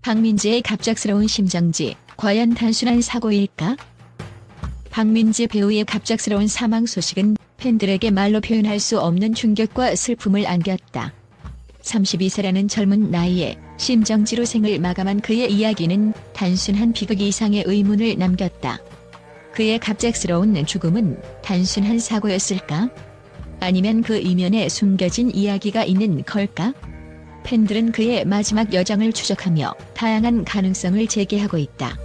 박민재의 갑작스러운 심정지, 과연 단순한 사고일까? 박민재 배우의 갑작스러운 사망 소식은 팬들에게 말로 표현할 수 없는 충격과 슬픔을 안겼다. 32세라는 젊은 나이에 심정지로 생을 마감한 그의 이야기는 단순한 비극 이상의 의문을 남겼다. 그의 갑작스러운 죽음은 단순한 사고였을까? 아니면 그 이면에 숨겨진 이야기가 있는 걸까? 팬들은 그의 마지막 여정을 추적하며 다양한 가능성을 제기하고 있다.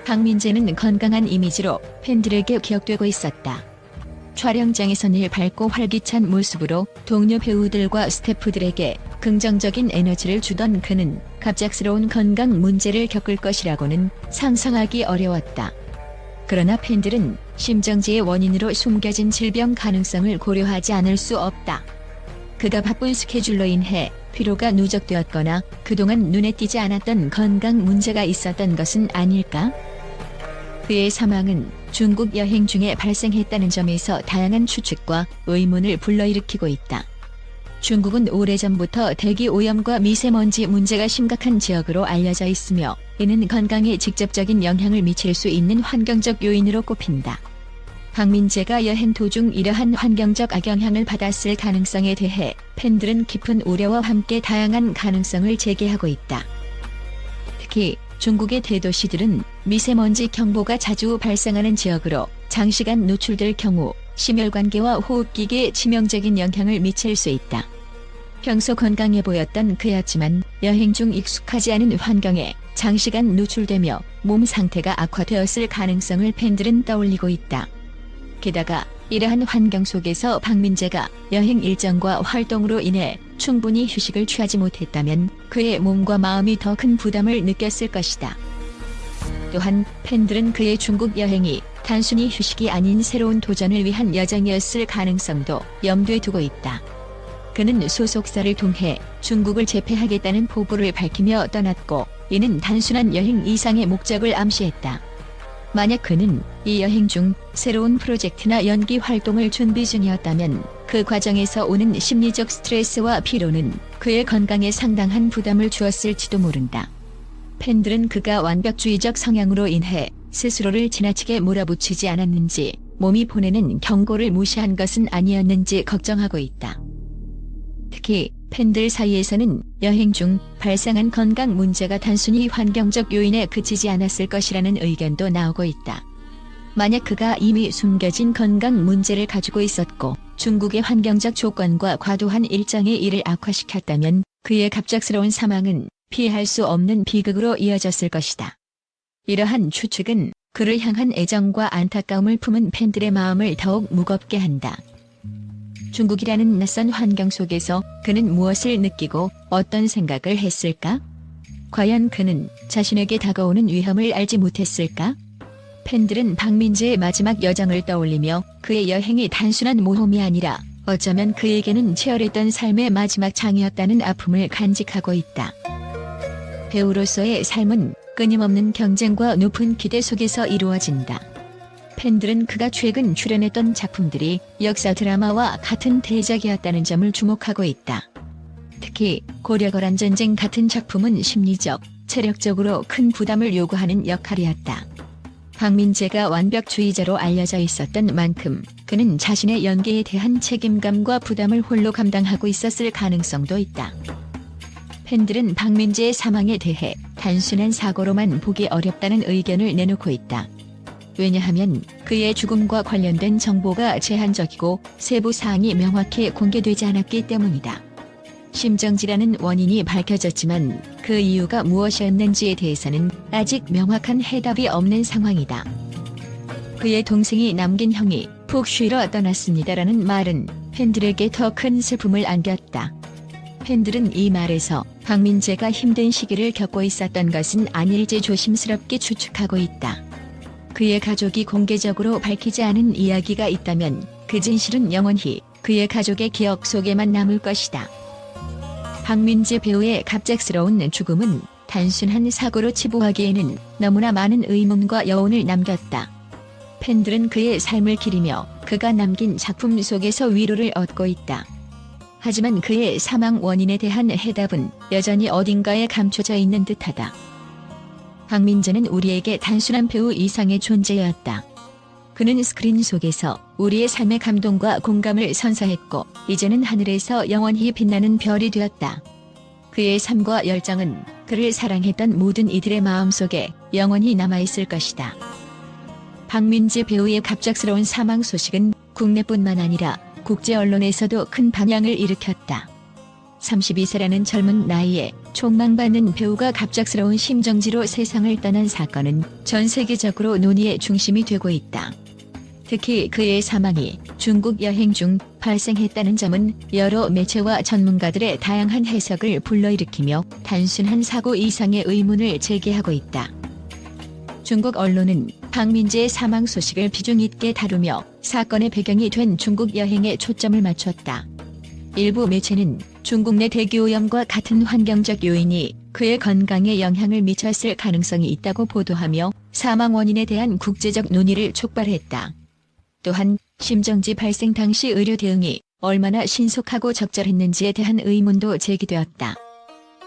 박민재는 건강한 이미지로 팬들에게 기억되고 있었다. 촬영장에서 늘 밝고 활기찬 모습으로 동료 배우들과 스태프들에게 긍정적인 에너지를 주던 그는 갑작스러운 건강 문제를 겪을 것이라고는 상상하기 어려웠다. 그러나 팬들은 심정지의 원인으로 숨겨진 질병 가능성을 고려하지 않을 수 없다. 그가 바쁜 스케줄로 인해 피로가 누적되었거나 그동안 눈에 띄지 않았던 건강 문제가 있었던 것은 아닐까? 그의 사망은 중국 여행 중에 발생했다는 점에서 다양한 추측과 의문을 불러일으키고 있다. 중국은 오래전부터 대기 오염과 미세먼지 문제가 심각한 지역으로 알려져 있으며 이는 건강에 직접적인 영향을 미칠 수 있는 환경적 요인으로 꼽힌다. 박민재가 여행 도중 이러한 환경적 악영향을 받았을 가능성에 대해 팬들은 깊은 우려와 함께 다양한 가능성을 제기하고 있다. 특히 중국의 대도시들은 미세먼지 경보가 자주 발생하는 지역으로 장시간 노출될 경우 심혈관계와 호흡기계에 치명적인 영향을 미칠 수 있다. 평소 건강해 보였던 그였지만 여행 중 익숙하지 않은 환경에 장시간 노출되며 몸 상태가 악화되었을 가능성을 팬들은 떠올리고 있다. 게다가 이러한 환경 속에서 박민재가 여행 일정과 활동으로 인해 충분히 휴식을 취하지 못했다면 그의 몸과 마음이 더 큰 부담을 느꼈을 것이다. 또한 팬들은 그의 중국 여행이 단순히 휴식이 아닌 새로운 도전을 위한 여정이었을 가능성도 염두에 두고 있다. 그는 소속사를 통해 중국을 재패하겠다는 포부를 밝히며 떠났고 이는 단순한 여행 이상의 목적을 암시했다. 만약 그는 이 여행 중 새로운 프로젝트나 연기 활동을 준비 중이었다면 그 과정에서 오는 심리적 스트레스와 피로는 그의 건강에 상당한 부담을 주었을지도 모른다. 팬들은 그가 완벽주의적 성향으로 인해 스스로를 지나치게 몰아붙이지 않았는지, 몸이 보내는 경고를 무시한 것은 아니었는지 걱정하고 있다. 특히 팬들 사이에서는 여행 중 발생한 건강 문제가 단순히 환경적 요인에 그치지 않았을 것이라는 의견도 나오고 있다. 만약 그가 이미 숨겨진 건강 문제를 가지고 있었고 중국의 환경적 조건과 과도한 일정의 일을 악화시켰다면 그의 갑작스러운 사망은 피할 수 없는 비극으로 이어졌을 것이다. 이러한 추측은 그를 향한 애정과 안타까움을 품은 팬들의 마음을 더욱 무겁게 한다. 중국이라는 낯선 환경 속에서 그는 무엇을 느끼고 어떤 생각을 했을까? 과연 그는 자신에게 다가오는 위험을 알지 못했을까? 팬들은 박민재의 마지막 여정을 떠올리며 그의 여행이 단순한 모험이 아니라 어쩌면 그에게는 치열했던 삶의 마지막 장이었다는 아픔을 간직하고 있다. 배우로서의 삶은 끊임없는 경쟁과 높은 기대 속에서 이루어진다. 팬들은 그가 최근 출연했던 작품들이 역사 드라마와 같은 대작이었다는 점을 주목하고 있다. 특히 고려거란 전쟁 같은 작품은 심리적, 체력적으로 큰 부담을 요구하는 역할이었다. 박민재가 완벽주의자로 알려져 있었던 만큼 그는 자신의 연기에 대한 책임감과 부담을 홀로 감당하고 있었을 가능성도 있다. 팬들은 박민재의 사망에 대해 단순한 사고로만 보기 어렵다는 의견을 내놓고 있다. 왜냐하면 그의 죽음과 관련된 정보가 제한적이고 세부 사항이 명확히 공개되지 않았기 때문이다. 심정지라는 원인이 밝혀졌지만 그 이유가 무엇이었는지에 대해서는 아직 명확한 해답이 없는 상황이다. 그의 동생이 남긴 형이 푹 쉬러 떠났습니다라는 말은 팬들에게 더 큰 슬픔을 안겼다. 팬들은 이 말에서 박민재가 힘든 시기를 겪고 있었던 것은 아닐지 조심스럽게 추측하고 있다. 그의 가족이 공개적으로 밝히지 않은 이야기가 있다면 그 진실은 영원히 그의 가족의 기억 속에만 남을 것이다. 박민재 배우의 갑작스러운 죽음은 단순한 사고로 치부하기에는 너무나 많은 의문과 여운을 남겼다. 팬들은 그의 삶을 기리며 그가 남긴 작품 속에서 위로를 얻고 있다. 하지만 그의 사망 원인에 대한 해답은 여전히 어딘가에 감춰져 있는 듯하다. 박민재는 우리에게 단순한 배우 이상의 존재였다. 그는 스크린 속에서 우리의 삶의 감동과 공감을 선사했고 이제는 하늘에서 영원히 빛나는 별이 되었다. 그의 삶과 열정은 그를 사랑했던 모든 이들의 마음속에 영원히 남아있을 것이다. 박민재 배우의 갑작스러운 사망 소식은 국내뿐만 아니라 국제 언론에서도 큰 반향을 일으켰다. 32세라는 젊은 나이에 촉망받는 배우가 갑작스러운 심정지로 세상을 떠난 사건은 전 세계적으로 논의의 중심이 되고 있다. 특히 그의 사망이 중국 여행 중 발생했다는 점은 여러 매체와 전문가들의 다양한 해석을 불러일으키며 단순한 사고 이상의 의문을 제기하고 있다. 중국 언론은 박민재의 사망 소식을 비중 있게 다루며 사건의 배경이 된 중국 여행에 초점을 맞췄다. 일부 매체는 중국 내 대기오염과 같은 환경적 요인이 그의 건강에 영향을 미쳤을 가능성이 있다고 보도하며 사망 원인에 대한 국제적 논의를 촉발했다. 또한 심정지 발생 당시 의료 대응이 얼마나 신속하고 적절했는지에 대한 의문도 제기되었다.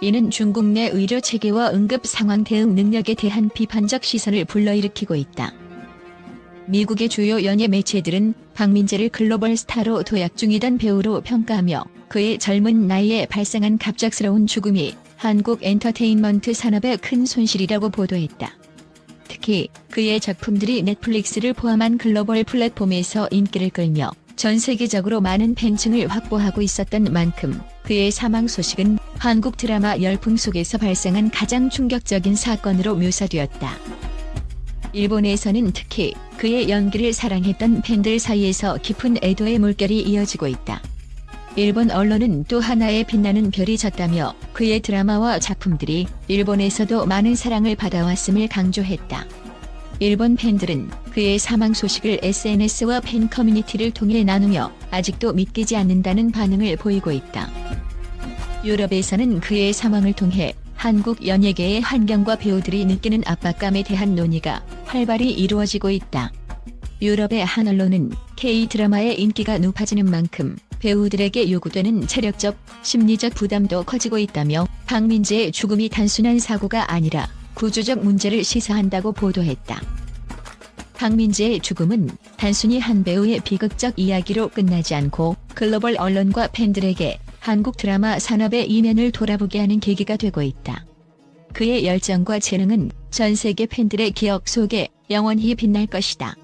이는 중국 내 의료 체계와 응급 상황 대응 능력에 대한 비판적 시선을 불러일으키고 있다. 미국의 주요 연예 매체들은 박민재를 글로벌 스타로 도약 중이던 배우로 평가하며 그의 젊은 나이에 발생한 갑작스러운 죽음이 한국 엔터테인먼트 산업의 큰 손실이라고 보도했다. 특히 그의 작품들이 넷플릭스를 포함한 글로벌 플랫폼에서 인기를 끌며 전 세계적으로 많은 팬층을 확보하고 있었던 만큼 그의 사망 소식은 한국 드라마 열풍 속에서 발생한 가장 충격적인 사건으로 묘사되었다. 일본에서는 특히 그의 연기를 사랑했던 팬들 사이에서 깊은 애도의 물결이 이어지고 있다. 일본 언론은 또 하나의 빛나는 별이 졌다며 그의 드라마와 작품들이 일본에서도 많은 사랑을 받아왔음을 강조했다. 일본 팬들은 그의 사망 소식을 SNS와 팬 커뮤니티를 통해 나누며 아직도 믿기지 않는다는 반응을 보이고 있다. 유럽에서는 그의 사망을 통해 한국 연예계의 환경과 배우들이 느끼는 압박감에 대한 논의가 활발히 이루어지고 있다. 유럽의 한 언론은 K-드라마의 인기가 높아지는 만큼 배우들에게 요구되는 체력적, 심리적 부담도 커지고 있다며 박민재의 죽음이 단순한 사고가 아니라 구조적 문제를 시사한다고 보도했다. 박민재의 죽음은 단순히 한 배우의 비극적 이야기로 끝나지 않고 글로벌 언론과 팬들에게 한국 드라마 산업의 이면을 돌아보게 하는 계기가 되고 있다. 그의 열정과 재능은 전 세계 팬들의 기억 속에 영원히 빛날 것이다.